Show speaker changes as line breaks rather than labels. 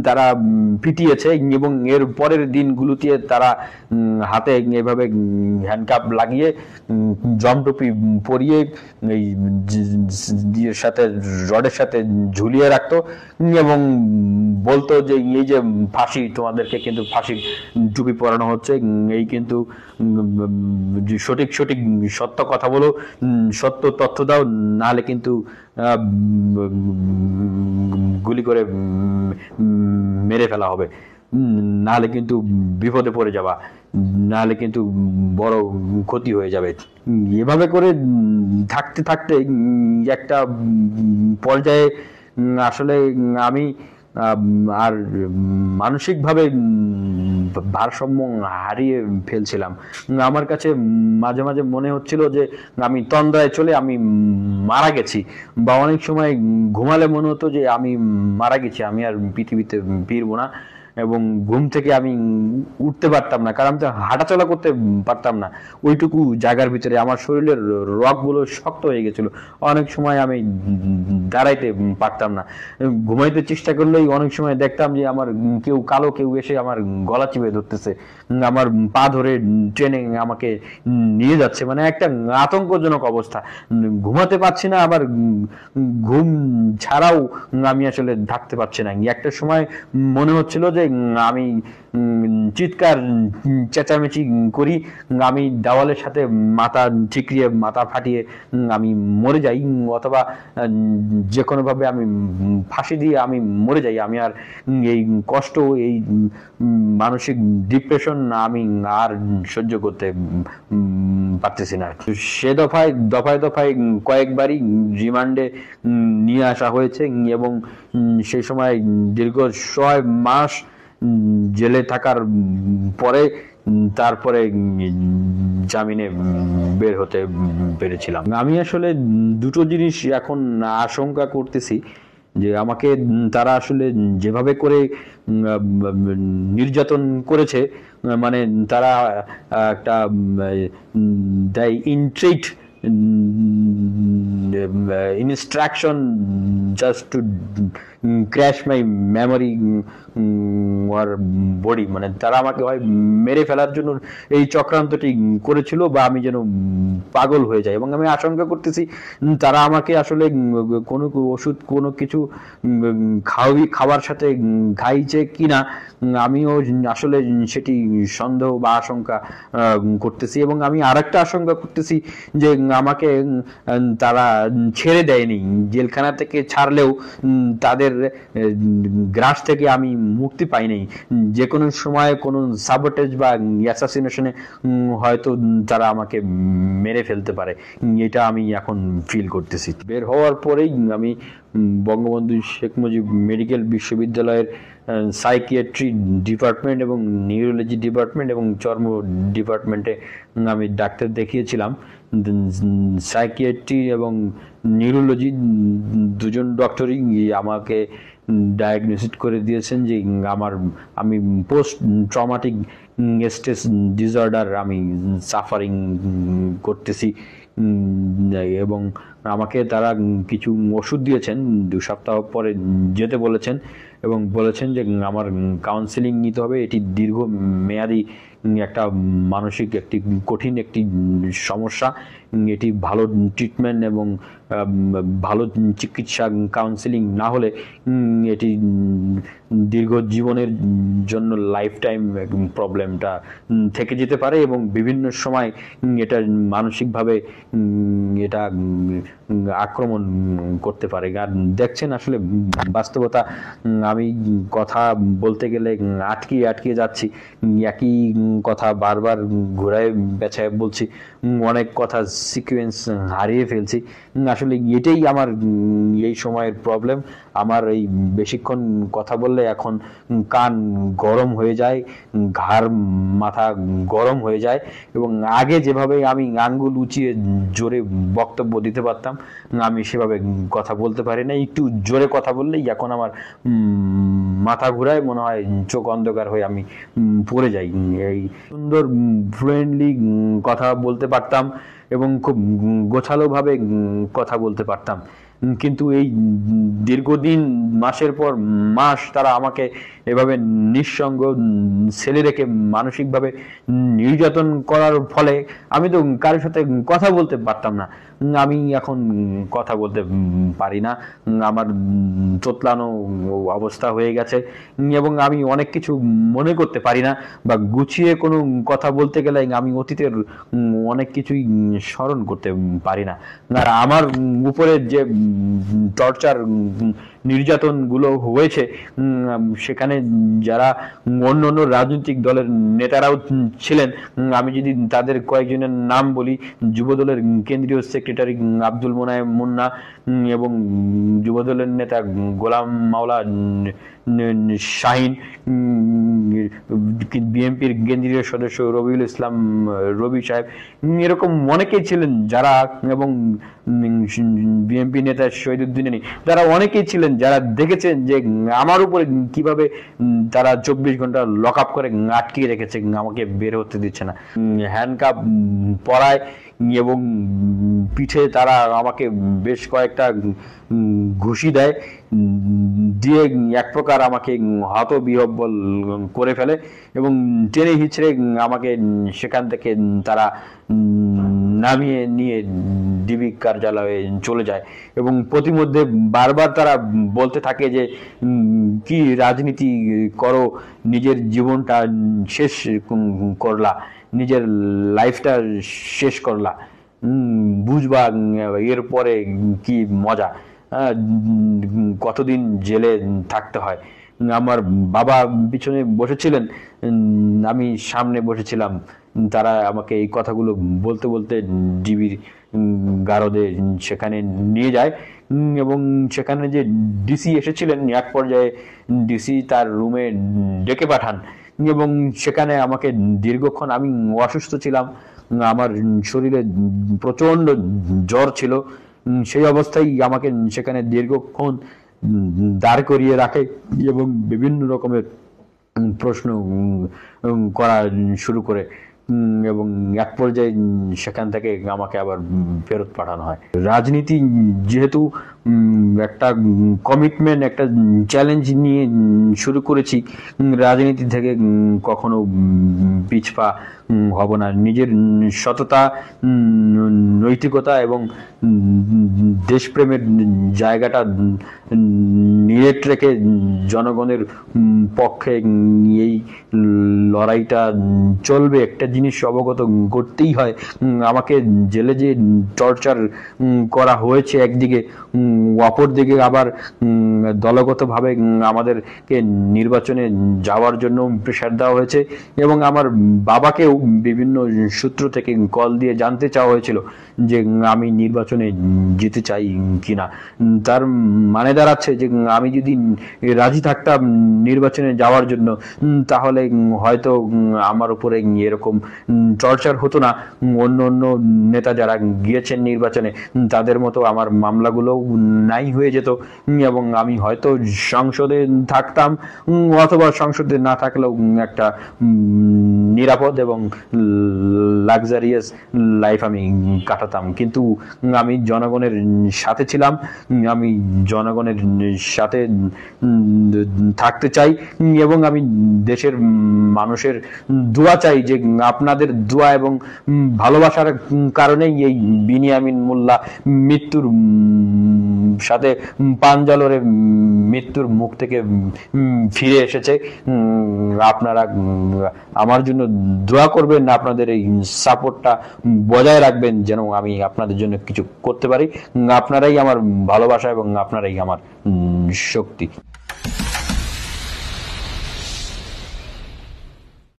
তারা পিটিয়েছে এবং এর পরের দিনগুলোতে তারা হাতে এভাবে হ্যান্ডকাপ লাগিয়ে জমটুপি পরিয়ে এই সাথে রডের সাথে ঝুলিয়ে রাখতো এবং বলতো যে এই যে ফাঁসি, তোমাদেরকে কিন্তু ফাঁসির টুপি পরানো হচ্ছে, এই কিন্তু সঠিক সঠিক সত্য কথা বলো, সত্য তথ্য দাও, নাহলে কিন্তু গুলি করে মেরে ফেলা হবে, নাহলে কিন্তু বিপদে পড়ে যাবা, নাহলে কিন্তু বড় ক্ষতি হয়ে যাবে। এভাবে করে থাকতে থাকতে একটা পর্যায়ে আসলে আমি আর মানসিকভাবে ভারসাম্য হারিয়ে ফেলছিলাম। আমার কাছে মাঝে মাঝে মনে হচ্ছিল যে আমি তন্দ্রায় চলে আমি মারা গেছি, বা অনেক সময় ঘুমালে মনে হতো যে আমি মারা গেছি, আমি আর পৃথিবীতে ফিরবো না, এবং ঘুম থেকে আমি উঠতে পারতাম না, কারণ আমি তো হাঁটাচলা করতে পারতাম না। ওইটুকু জায়গার ভিতরে আমার শরীরের রগগুলো শক্ত হয়ে গেছিল, অনেক সময় আমি দাঁড়াইতে পারতাম না। ঘুমাইতে চেষ্টা করলেই অনেক সময় দেখতাম যে আমার কেউ কালো কেউ এসে আমার গলা চিপে ধরতেছে, আমার পা ধরে ট্রেনে আমাকে নিয়ে যাচ্ছে, মানে একটা আতঙ্কজনক অবস্থা। ঘুমাতে পারছি না, আবার ঘুম ছাড়াও আমি আসলে থাকতে পারছি না। একটা সময় মনে হচ্ছিল যে আমি চিৎকার চেঁচামেচি করি, আমি দেওয়ালের সাথে মাথা ঠিকরিয়ে মাথা ফাটিয়ে আমি মরে যাই, অথবা যে কোনোভাবে আমি ফাঁসি দিয়ে আমি মরে যাই। আমি আর এই কষ্ট, এই মানসিক ডিপ্রেশন আমি আর সহ্য করতে পারতেছি না। সে দফায় দফায় দফায় কয়েকবারই রিমান্ডে নিয়ে আসা হয়েছে, এবং সেই সময় দীর্ঘ 6 মাস জেলে থাকার পরে তারপরে জামিনে বের হতে পেরেছিলাম। আমি আসলে দুটো জিনিস এখন আশঙ্কা করতেছি, যে আমাকে তারা আসলে যেভাবে করে নির্যাতন করেছে, মানে তারা একটা ইন্ট্রিট instruction just to crash my memory or body, মানে তারা আমাকে হয় মেরে ফেলার জন্য এই চক্রান্তটি করেছিল, বা আমি যেন পাগল হয়ে যাই। এবং আমি আশঙ্কা করতেছি তারা আমাকে আসলে কোনো ওষুধ কোনো কিছু খাওয়ার সাথে খাইছে কিনা, আমিও আসলে সেটি সন্দেহ বা আশঙ্কা করতেছি। এবং আমি আরেকটা আশঙ্কা করতেছি যে আমাকে তারা ছেড়ে দেয়নি, জেলখানা থেকে ছাড়লেও তাদের গ্রাস থেকে আমি মুক্তি পাইনি। যে কোনো সময় কোনো সাবোটেজ বা অ্যাসাসিনেশনে হয়তো তারা আমাকে মেরে ফেলতে পারে, এটা আমি এখন ফিল করতেছি। বের হওয়ার পরেই আমি বঙ্গবন্ধু শেখ মুজিব মেডিকেল বিশ্ববিদ্যালয়ের সাইকিয়াট্রি ডিপার্টমেন্ট এবং নিউরোলজি ডিপার্টমেন্ট এবং চর্ম ডিপার্টমেন্টে আমি ডাক্তার দেখিয়েছিলাম। সাইকিয়াট্রি এবং নিউরোলজি দুজন ডক্টরই আমাকে ডায়াগনোসিস করে দিয়েছেন যে আমি পোস্ট ট্রমাটিক স্ট্রেস ডিসঅর্ডার আমি সাফারিং করতেছি, এবং আমাকে তারা কিছু ওষুধ দিয়েছেন, 2 সপ্তাহ পরে যেতে বলেছেন, এবং বলেছেন যে আমার কাউন্সেলিং নিতে হবে। এটি দীর্ঘ মেয়াদী একটা মানসিক একটি কঠিন একটি সমস্যা, এটি ভালো ট্রিটমেন্ট এবং ভালো চিকিৎসা কাউন্সেলিং না হলে এটি দীর্ঘ জীবনের জন্য লাইফ টাইম প্রবলেমটা থেকে যেতে পারে, এবং বিভিন্ন সময় এটা মানসিকভাবে এটা আক্রমণ করতে পারে। আর দেখছেন আসলে বাস্তবতা, আমি কথা বলতে গেলে আটকে যাচ্ছি, একই কথা বারবার ঘুরায় পেঁচায় বলছি, অনেক কথা সিকোয়েন্স হারিয়ে ফেলছি। আসলে এটাই আমার এই সময়ের প্রবলেম। আমার এই বেশিক্ষণ কথা বললে এখন কান গরম হয়ে যায়, ঘাড় মাথা গরম হয়ে যায়, এবং আগে যেভাবে আমি আঙ্গুল উঁচিয়ে জোরে বক্তব্য দিতে পারতাম, আমি সেভাবে কথা বলতে পারি না। একটু জোরে কথা বললেই এখন আমার মাথা ঘুরায়, মনে হয় চোখ অন্ধকার হয়ে আমি পড়ে যাই। এই সুন্দর ফ্লুয়েন্টলি কথা বলতে পারতাম এবং খুব গোছালোভাবে কথা বলতে পারতাম, কিন্তু এই দীর্ঘদিন মাসের পর মাস তারা আমাকে এভাবে নিঃসঙ্গ ছেলে রেখে মানসিকভাবে নির্যাতন করার ফলে আমি তো কারোর সাথে কথা বলতে পারতাম না। আমি এখন কথা বলতে পারি না, আমার তোতলানো অবস্থা হয়ে গেছে এবং আমি অনেক কিছু মনে করতে পারি না বা গুছিয়ে কোনো কথা বলতে গেলে আমি অতীতের অনেক কিছুই স্মরণ করতে পারি না। আর আমার উপরে যে টর্চার নির্যাতন গুলো হয়েছে সেখানে যারা অন্য অন্য রাজনৈতিক দলের নেতারাও ছিলেন, আমি যদি তাদের কয়েকজনের নাম বলি, যুবদলের কেন্দ্রীয় সেক্রেটারি আব্দুল মোনায়েম মুন্না এবং যুবদলের নেতা গোলাম মাওলা শাহিন, বিএনপির কেন্দ্রীয় সদস্য রবিউল ইসলাম রবি সাহেব, এরকম অনেকেই ছিলেন যারা, এবং বিএনপি নেতা শহীদুদ্দিন, যারা অনেকেই ছিলেন যারা দেখেছেন যে আমার উপরে কিভাবে তারা 24 ঘন্টা লক আপ করে আটকিয়ে রেখেছে, আমাকে বের হতে দিচ্ছে না, হ্যান্ডকাপ পরায় এবং পিঠে তারা আমাকে বেশ কয়েকটা ঘুষি দেয়, দিয়ে এক প্রকার আমাকে হতবিহ্বল করে ফেলে এবং টেনে হিচড়ে আমাকে সেখান থেকে তারা নামিয়ে নিয়ে ডিবি কার্যালয়ে চলে যায় এবং প্রতিমধ্যে বারবার তারা বলতে থাকে যে কি রাজনীতি করো, নিজের জীবনটা শেষ করলা, নিজের লাইফটা শেষ করলা, বুঝবা এরপরে কি মজা, কতদিন জেলে থাকতে হয়। আমার বাবা পিছনে বসেছিলেন, আমি সামনে বসেছিলাম, তারা আমাকে এই কথাগুলো বলতে বলতে ডিবির গারদে সেখানে নিয়ে যায় এবং সেখানে যে ডিসি এসেছিলেন এক পর্যায়ে ডিসি তার রুমে ডেকে পাঠান এবং সেখানে আমাকে দীর্ঘক্ষণ, আমি অসুস্থ ছিলাম, আমার শরীরে প্রচন্ড জ্বর ছিল, সেই অবস্থায় আমাকে সেখানে দীর্ঘক্ষণ দাঁড় করিয়ে রাখে এবং বিভিন্ন রকমের প্রশ্ন করা শুরু করে এবং এক পর্যায়ে সেখান থেকে আমাকে আবার ফেরত পাঠানো হয়। রাজনীতি যেহেতু একটা কমিটমেন্ট, একটা চ্যালেঞ্জ নিয়ে শুরু করেছি, রাজনীতি থেকে কখনো পিছপা হব না। নিজের সততা, নৈতিকতা এবং দেশপ্রেমের জায়গাটা নিরেট রেখে জনগণের পক্ষে এই লড়াইটা চলবে। একটা জিনিস অবগত করতেই হয়, আমাকে জেলে যে টর্চার করা হয়েছে একদিকে, অপরদিকে আবার দলগতভাবে আমাদেরকে নির্বাচনে যাওয়ার জন্য প্রেশার দেওয়া হয়েছে এবং আমার বাবাকেও বিভিন্ন সূত্র থেকে কল দিয়ে জানতে চাওয়া হয়েছিল যে আমি নির্বাচনে যেতে চাই কিনা। তার মানে দাঁড়াচ্ছে যে আমি যদি রাজি থাকতাম নির্বাচনে যাওয়ার জন্য তাহলে হয়তো আমার উপরে এরকম টর্চার হতো না, অন্য অন্য নেতা যারা গিয়েছেন নির্বাচনে তাদের মতো আমার মামলাগুলো নাই হয়ে যেত এবং আমি হয়তো সংসদে থাকতাম অথবা সংসদে না থাকলেও একটা নিরাপদ এবং লাক্সারিয়াস লাইফ আমি কাটাতাম। কিন্তু আমি জনগণের সাথে ছিলাম, আমি জনগণের সাথে থাকতে চাই এবং আমি দেশের মানুষের দোয়া চাই যে আপনাদের দোয়া এবং ভালোবাসার কারণেই এই বিনিয়ামিন মোল্লা মৃত্যুর সাথে পাঞ্জালরে মৃত্যুর মুখ থেকে ফিরে এসেছে। আপনারা আমার জন্য দোয়া করবেন, আপনাদের এই সাপোর্টটা বজায় রাখবেন যেন আমি আপনাদের জন্য কিছু করতে পারি। আপনারাই আমার ভালোবাসা এবং আপনারাই আমার শক্তি।